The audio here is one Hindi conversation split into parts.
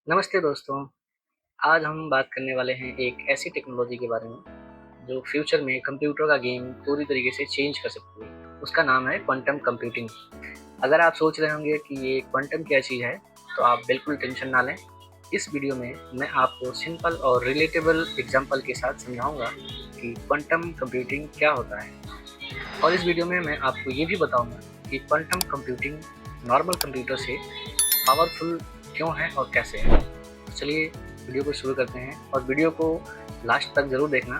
नमस्ते दोस्तों, आज हम बात करने वाले हैं एक ऐसी टेक्नोलॉजी के बारे में जो फ्यूचर में कंप्यूटर का गेम पूरी तरीके से चेंज कर सकती है। उसका नाम है क्वांटम कंप्यूटिंग। अगर आप सोच रहे होंगे कि ये क्वांटम क्या चीज़ है, तो आप बिल्कुल टेंशन ना लें। इस वीडियो में मैं आपको सिंपल और रिलेटेबल एग्जांपल के साथ समझाऊंगा कि क्वांटम कंप्यूटिंग क्या होता है। और इस वीडियो में मैं आपको ये भी बताऊंगा कि क्वांटम कंप्यूटिंग नॉर्मल कंप्यूटर से पावरफुल क्यों है और कैसे है। तो चलिए वीडियो को शुरू करते हैं और वीडियो को लास्ट तक ज़रूर देखना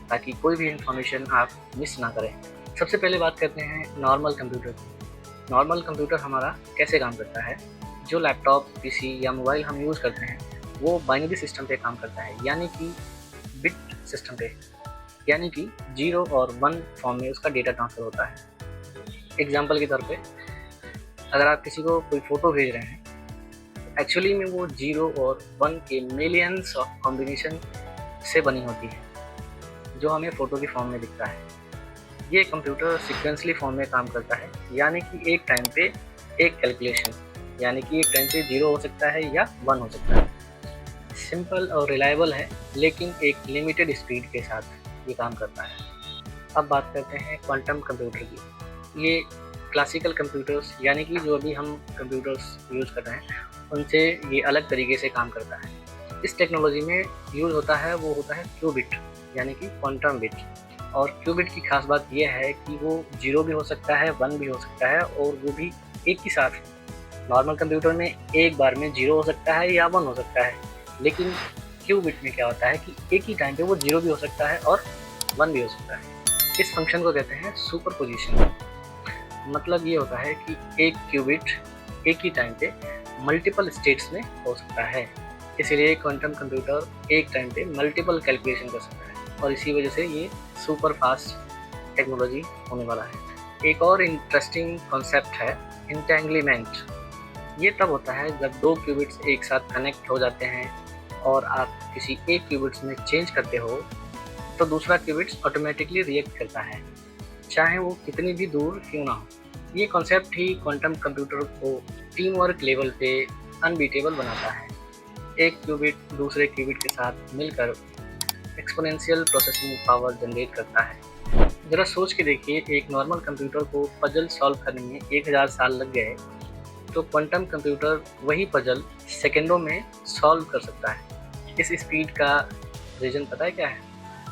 ताकि कोई भी इन्फॉर्मेशन आप मिस ना करें। सबसे पहले बात करते हैं नॉर्मल कंप्यूटर की। नॉर्मल कंप्यूटर हमारा कैसे काम करता है। जो लैपटॉप, पीसी या मोबाइल हम यूज़ करते हैं वो बाइनरी सिस्टम पे काम करता है, यानी कि बिट सिस्टम पे, यानी कि 0 और 1 फॉर्म में उसका डेटा ट्रांसफ़र होता है। एग्जाम्पल के तौर पे अगर आप किसी को कोई फ़ोटो भेज रहे हैं, एक्चुअली में वो 0 और 1 के मिलियंस ऑफ कॉम्बिनेशन से बनी होती है जो हमें फ़ोटो की फॉर्म में दिखता है। ये कंप्यूटर सीक्वेंसली फॉर्म में काम करता है, यानी कि एक टाइम पे एक कैलकुलेशन, यानी कि एक टाइम पे 0 हो सकता है या 1 हो सकता है। सिंपल और रिलायबल है, लेकिन एक लिमिटेड स्पीड के साथ ये काम करता है। अब बात करते हैं क्वांटम कंप्यूटर की। ये क्लासिकल कंप्यूटर्स, यानी कि जो अभी हम कंप्यूटर्स यूज़ कर रहे हैं, उनसे ये अलग तरीके से काम करता है। इस टेक्नोलॉजी में यूज़ होता है वो होता है क्यूबिट, यानी कि क्वांटम बिट। और क्यूबिट की खास बात यह है कि वो 0 भी हो सकता है, 1 भी हो सकता है, और वो भी एक ही साथ। नॉर्मल कंप्यूटर में एक बार में 0 हो सकता है या 1 हो सकता है, लेकिन क्यूबिट में क्या होता है कि एक ही टाइम पे वो 0 भी हो सकता है और 1 भी हो सकता है। इस फंक्शन को कहते हैं सुपरपोजिशन। मतलब ये होता है कि एक क्यूबिट एक ही टाइम पे मल्टीपल स्टेट्स में हो सकता है। इसीलिए क्वांटम कंप्यूटर एक टाइम पे मल्टीपल कैलकुलेशन कर सकता है, और इसी वजह से ये सुपर फास्ट टेक्नोलॉजी होने वाला है। एक और इंटरेस्टिंग कॉन्सेप्ट है इंटेंगलिमेंट। ये तब होता है जब दो क्यूबिट्स एक साथ कनेक्ट हो जाते हैं और आप किसी एक क्यूबिट्स में चेंज करते हो, तो दूसरा क्यूबिट्स ऑटोमेटिकली रिएक्ट करता है, चाहे वो कितनी भी दूर क्यों ना हो। ये कॉन्सेप्ट ही क्वांटम कंप्यूटर को टीम वर्क लेवल पे अनबीटेबल बनाता है। एक क्यूबिट दूसरे क्यूबिट के साथ मिलकर एक्सपोनेंशियल प्रोसेसिंग पावर जनरेट करता है। ज़रा सोच के देखिए, एक नॉर्मल कंप्यूटर को पजल सॉल्व करने में 1000 साल लग गए, तो क्वांटम कंप्यूटर वही पजल सेकेंडों में सॉल्व कर सकता है। इस स्पीड का रीज़न पता है क्या है?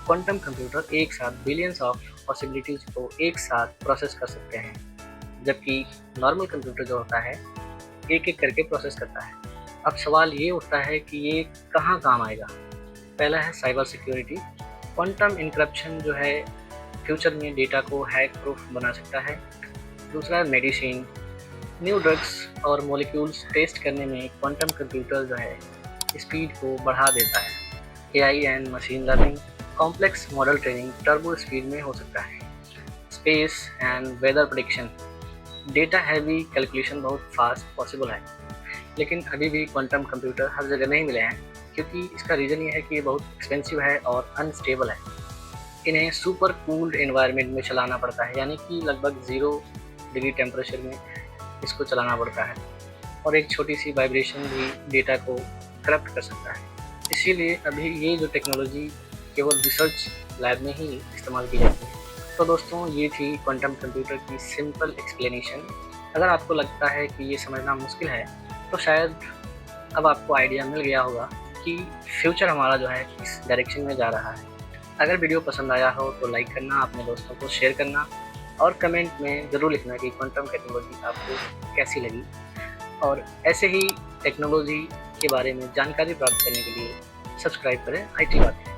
क्वांटम कंप्यूटर एक साथ बिलियंस ऑफ पॉसिबिलिटीज़ को एक साथ प्रोसेस कर सकते हैं, जबकि नॉर्मल कंप्यूटर जो होता है एक एक करके प्रोसेस करता है। अब सवाल ये उठता है कि ये कहाँ काम आएगा। पहला है साइबर सिक्योरिटी। क्वांटम इंक्रिप्शन जो है फ्यूचर में डेटा को हैक प्रूफ बना सकता है। दूसरा है मेडिसिन। न्यू ड्रग्स और मॉलिक्यूल्स टेस्ट करने में क्वांटम कंप्यूटर जो है स्पीड को बढ़ा देता है। AI and machine learning, complex model training turbo speed में हो सकता है। Space and weather prediction, data heavy calculation बहुत फास्ट पॉसिबल है, लेकिन अभी भी क्वांटम कंप्यूटर हर जगह नहीं मिले हैं, क्योंकि इसका रीज़न ये है कि ये बहुत एक्सपेंसिव है और अनस्टेबल है। इन्हें सुपर कूल्ड एनवायरनमेंट में चलाना पड़ता है, यानी कि लगभग 0 डिग्री टेम्परेचर में इसको चलाना पड़ता है, और एक छोटी सी वाइब्रेशन भी डेटा को करप्ट कर सकता है। इसीलिए अभी ये जो टेक्नोलॉजी केवल रिसर्च लैब में ही इस्तेमाल की जाती है। तो दोस्तों, ये थी क्वांटम कंप्यूटर की सिंपल एक्सप्लेनेशन। अगर आपको लगता है कि ये समझना मुश्किल है, तो शायद अब आपको आइडिया मिल गया होगा कि फ्यूचर हमारा जो है किस डायरेक्शन में जा रहा है। अगर वीडियो पसंद आया हो तो लाइक करना, अपने दोस्तों को शेयर करना, और कमेंट में ज़रूर लिखना कि क्वांटम टेक्नोलॉजी आपको कैसी लगी। और ऐसे ही टेक्नोलॉजी के बारे में जानकारी प्राप्त करने के लिए सब्सक्राइब करें IT बातें।